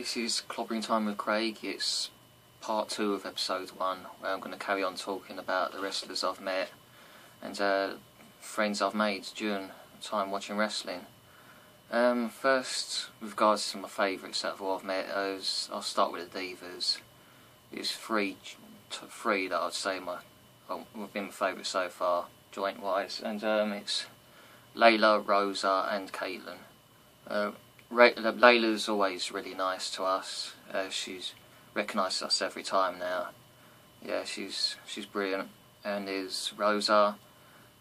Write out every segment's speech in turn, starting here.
This is Clobbering Time with Craig. It's part 2 of episode 1, where I'm going to carry on talking about the wrestlers I've met and friends I've made during time watching wrestling. First, with regards to my favourites out of all I've met, I'll start with the Divas. There's three that I'd say have been my favourites so far, joint-wise, and it's Layla, Rosa and Caitlin. Layla's always really nice to us. She's recognised us every time now. Yeah, she's brilliant. And there's Rosa,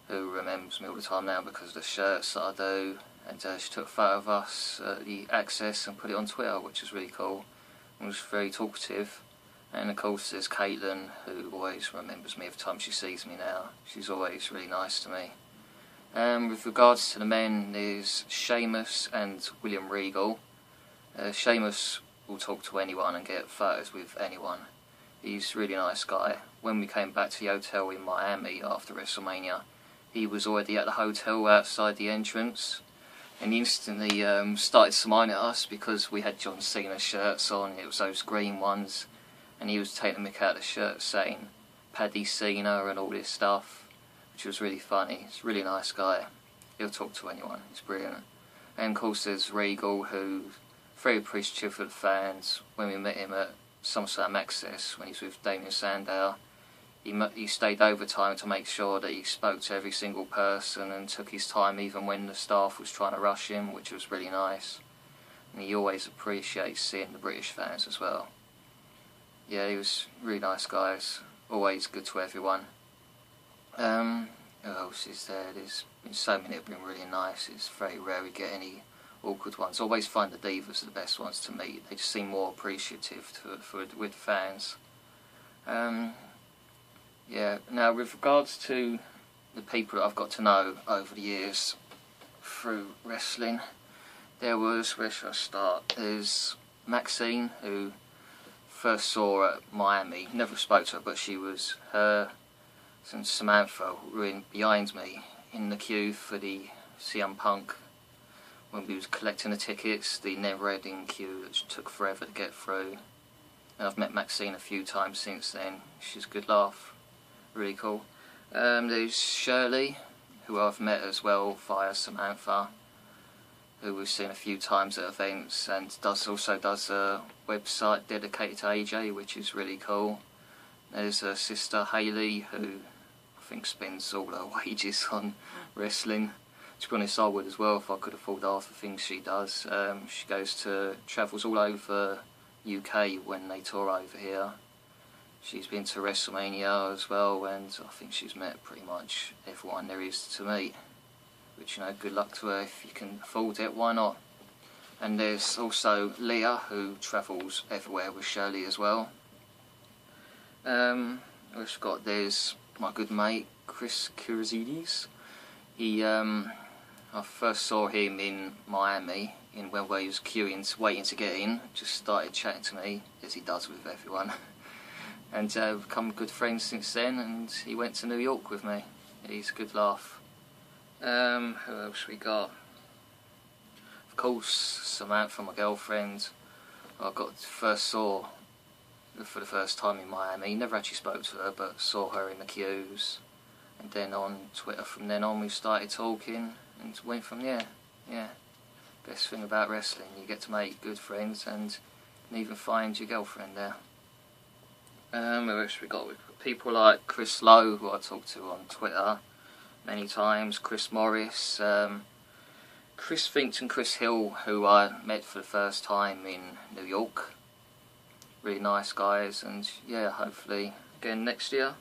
who remembers me all the time now because of the shirts that I do. And she took a photo of us at the Access and put it on Twitter, which was really cool. And was very talkative. And of course there's Caitlin, who always remembers me every time she sees me now. She's always really nice to me. With regards to the men, there's Sheamus and William Regal. Sheamus will talk to anyone and get photos with anyone. He's a really nice guy. When we came back to the hotel in Miami after WrestleMania, he was already at the hotel outside the entrance, and he instantly started smiling at us because we had John Cena shirts on. It was those green ones, and he was taking the mick out of the shirt saying Paddy Cena and all this stuff, which was really funny. He's a really nice guy. He'll talk to anyone. He's brilliant. And of course there's Regal, who's very appreciative of the fans. When we met him at SummerSlam Access, when he was with Damien Sandow, he stayed overtime to make sure that he spoke to every single person and took his time even when the staff was trying to rush him, which was really nice. And he always appreciates seeing the British fans as well. Yeah, he was really nice guys. Always good to everyone. Who else is there? There's been so many that have been really nice. It's very rare we get any awkward ones. Always find the Divas are the best ones to meet. They just seem more appreciative with fans. Yeah. Now, with regards to the people that I've got to know over the years through wrestling, where should I start? There's Maxine, who first saw at Miami. Never spoke to her, but her and Samantha were behind me in the queue for the CM Punk when we was collecting the tickets, the never-ending queue that took forever to get through. And I've met Maxine a few times since then. She's a good laugh, really cool. There's Shirley, who I've met as well via Samantha, who we've seen a few times at events, and also does a website dedicated to AJ, which is really cool. There's her sister Hayley, who I think spends all her wages on wrestling. To be honest, I would as well if I could afford half the things she does. She travels all over UK when they tour over here. She's been to WrestleMania as well, and I think she's met pretty much everyone there is to meet. Which, you know, good luck to her. If you can afford it, why not? And there's also Leah, who travels everywhere with Shirley as well. There's my good mate Chris Kurizidis. I first saw him in Miami, where he was waiting to get in. Just started chatting to me, as he does with everyone, and we've become good friends since then. And he went to New York with me. He's a good laugh. Who else we got? Of course, Samantha, my girlfriend. I first saw for the first time in Miami. Never actually spoke to her, but saw her in the queues, and then on Twitter from then on we started talking and went from there. Yeah, best thing about wrestling, you get to make good friends and even find your girlfriend there. Who else we got? We've got people like Chris Lowe, who I talk to on Twitter many times, Chris Morris, Chris Finch and Chris Hill, who I met for the first time in New York. Really nice guys, and yeah, hopefully again next year.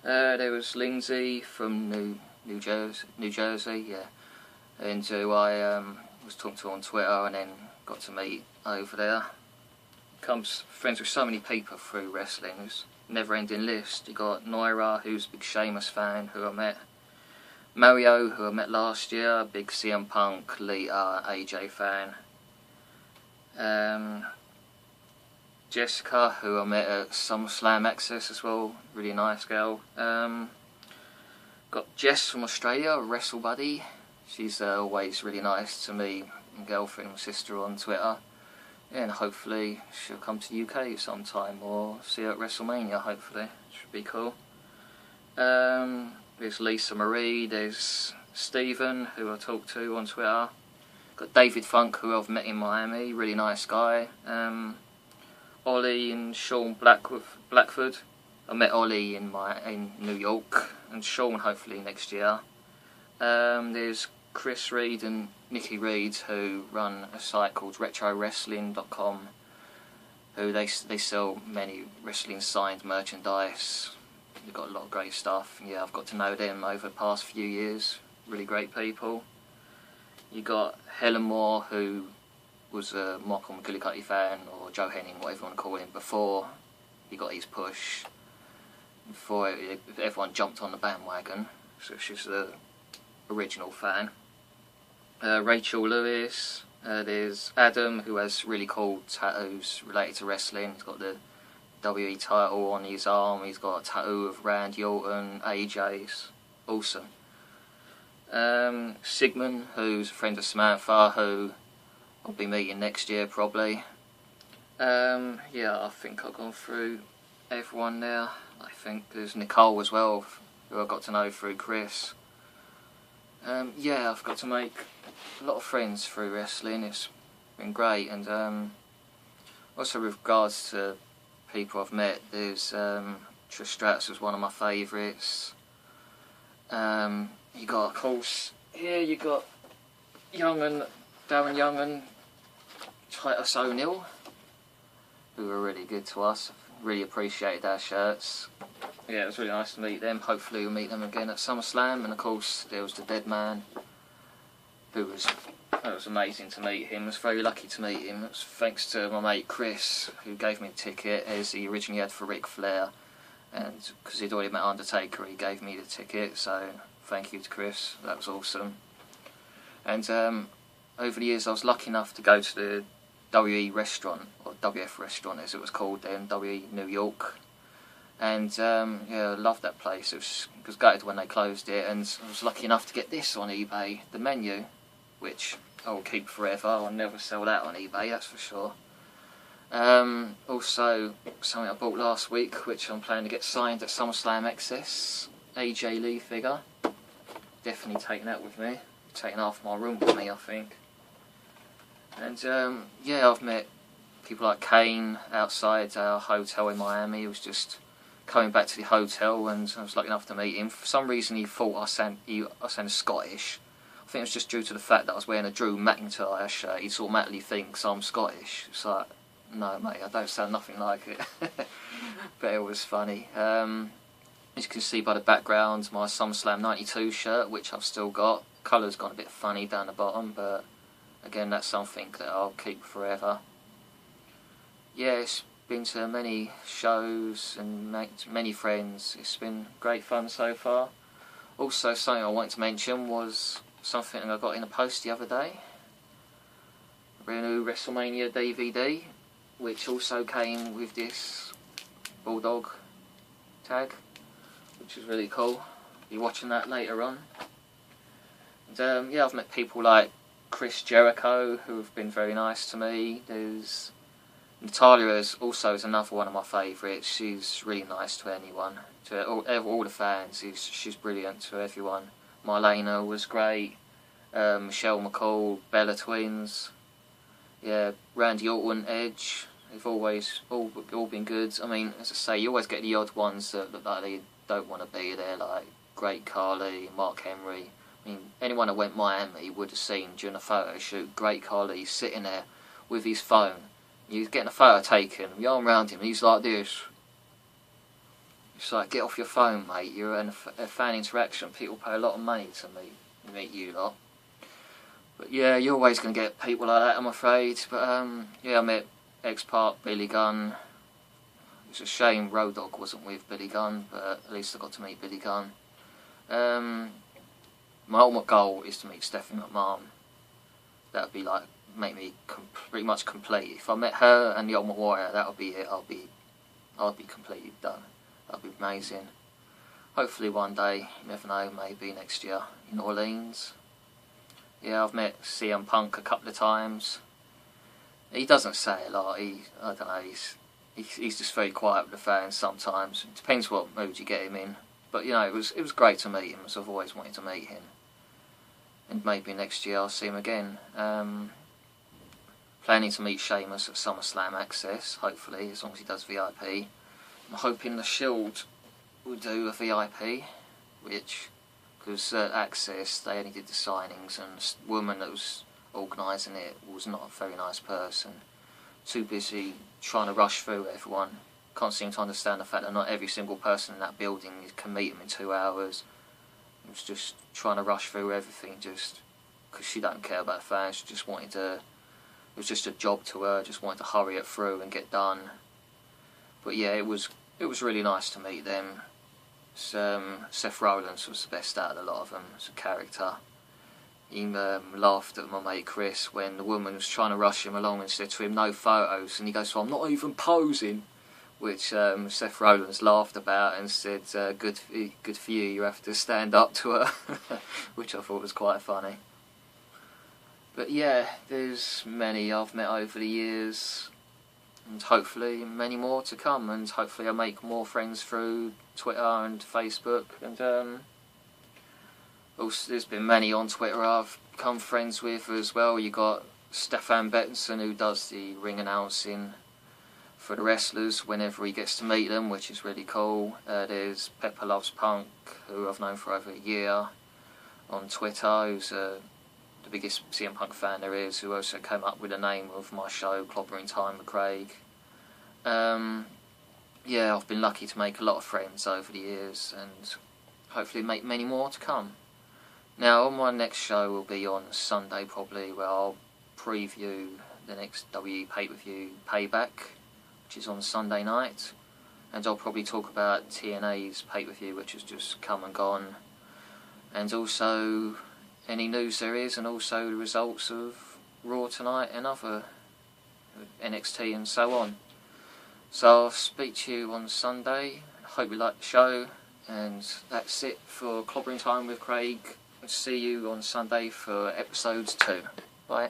There was Lindsay from New Jersey, yeah, and who I was talking to on Twitter and then got to meet over there. Becomes friends with so many people through wrestling. It's a never-ending list. You got Noira, who's a big Sheamus fan, who I met. Mario, who I met last year, big CM Punk, Lita, AJ fan. Jessica, who I met at SummerSlam Access as well, really nice girl. Got Jess from Australia, a wrestle buddy. She's always really nice to me, my girlfriend and sister on Twitter. Yeah, and hopefully she'll come to the UK sometime, or see her at WrestleMania, hopefully. Should be cool. There's Lisa Marie, there's Stephen, who I talk to on Twitter. Got David Funk, who I've met in Miami, really nice guy. Ollie and Sean Blackford. I met Ollie in New York, and Sean hopefully next year. There's Chris Reed and Nikki Reed, who run a site called RetroWrestling.com, who they sell many wrestling signed merchandise. They've got a lot of great stuff. Yeah, I've got to know them over the past few years. Really great people. You got Helen Moore, who was a Michael McGillicuddy fan, or Joe Henning, whatever you want to call him, before he got his push. Before everyone jumped on the bandwagon. So she's the original fan. Rachel Lewis. There's Adam, who has really cool tattoos related to wrestling. He's got the WE title on his arm. He's got a tattoo of Randy Orton, AJ's. Awesome. Sigmund, who's a friend of Samantha, who I'll be meeting next year probably. Yeah, I think I've gone through everyone there. I think there's Nicole as well, who I got to know through Chris. Yeah, I've got to make a lot of friends through wrestling. It's been great. And also with regards to people I've met, there's Trish Stratus was one of my favourites. You got, of course, here you got Darren Young and Titus O'Neil, who were really good to us. Really appreciated their shirts. Yeah, it was really nice to meet them. Hopefully we'll meet them again at SummerSlam. And of course there was the Dead Man, it was amazing to meet him. I was very lucky to meet him. It was thanks to my mate Chris, who gave me a ticket, as he originally had for Ric Flair, and because he'd already met Undertaker, he gave me the ticket. So thank you to Chris, that was awesome. And over the years I was lucky enough to go to the WE restaurant, or WF restaurant as it was called then, WE New York. And yeah, I loved that place. It was gutted when they closed it, and I was lucky enough to get this on eBay, the menu, which I will keep forever. I'll never sell that on eBay, that's for sure. Also, something I bought last week, which I'm planning to get signed at SummerSlam Access, AJ Lee figure. Definitely taking that with me. Taking half my room with me, I think. And yeah, I've met people like Kane outside our hotel in Miami. He was just coming back to the hotel, and I was lucky enough to meet him. For some reason he thought I sounded Scottish. I think it was just due to the fact that I was wearing a Drew McIntyre shirt. He automatically thinks I'm Scottish. It's like, no mate, I don't sound nothing like it. But it was funny. As you can see by the background, my SummerSlam 92 shirt, which I've still got. Colour's gone a bit funny down the bottom, but again, that's something that I'll keep forever. Yeah, it's been to many shows and made many friends. It's been great fun so far. Also, something I wanted to mention was something I got in the post the other day. A brand new WrestleMania DVD, which also came with this Bulldog tag, which is really cool. Be watching that later on. And yeah, I've met people like Chris Jericho, who have been very nice to me. There's Natalia is another one of my favourites. She's really nice to anyone, to all the fans. She's brilliant to everyone. Marlena was great. Michelle McCall, Bella Twins. Yeah, Randy Orton, Edge. They've always all been good. I mean, as I say, you always get the odd ones that look like they don't want to be there, like Great Khali, Mark Henry. I mean, anyone that went Miami would have seen during a photo shoot Great Khali sitting there with his phone. He's getting a photo taken, you arm around him, and he's like this. It's like, get off your phone, mate. You're in a fan interaction. People pay a lot of money to meet you lot. But yeah, you're always going to get people like that, I'm afraid. But yeah, I met X-Pac, Billy Gunn. It's a shame Road Dogg wasn't with Billy Gunn, but at least I got to meet Billy Gunn. My ultimate goal is to meet Stephanie McMahon. That would be like, make me pretty much complete. If I met her and the Ultimate Warrior, that would be it. I'll be completely done. That'd be amazing. Hopefully one day, you never know, maybe next year in Orleans. Yeah, I've met CM Punk a couple of times. he doesn't say a lot. I don't know. He's just very quiet with the fans sometimes. It depends what mood you get him in. But you know, it was great to meet him, as I've always wanted to meet him. And maybe next year I'll see him again. Planning to meet Sheamus at SummerSlam Access, hopefully, as long as he does VIP. I'm hoping the Shield will do a VIP, which, because at Access they only did the signings, and the woman that was organising it was not a very nice person. Too busy trying to rush through everyone. Can't seem to understand the fact that not every single person in that building can meet him in 2 hours. It was just trying to rush through everything, just because she don't care about fans. She just wanted to. It was just a job to her. Just wanted to hurry it through and get done. But yeah, it was really nice to meet them. Seth Rollins was the best out of the lot of them as a character. He laughed at my mate Chris when the woman was trying to rush him along and said to him, "No photos," and he goes, "Well, I'm not even posing," which Seth Rollins laughed about and said, good for you, you have to stand up to her," which I thought was quite funny. But yeah, there's many I've met over the years, and hopefully many more to come, and hopefully I'll make more friends through Twitter and Facebook, and also there's been many on Twitter I've become friends with as well. You got Stefan Bettenson, who does the ring announcing for the wrestlers whenever he gets to meet them, which is really cool. There's Pepper Loves Punk, who I've known for over a year on Twitter, who's the biggest CM Punk fan there is, who also came up with the name of my show, Clobbering Time with Craig. Yeah, I've been lucky to make a lot of friends over the years, and hopefully make many more to come. Now, my next show will be on Sunday probably, where I'll preview the next WWE pay-per-view, Payback, which is on Sunday night, and I'll probably talk about TNA's pay-per-view, which has just come and gone, and also any news there is, and also the results of Raw tonight and other NXT and so on. So I'll speak to you on Sunday. Hope you like the show, and that's it for Clobbering Time with Craig. See you on Sunday for episode 2. Bye.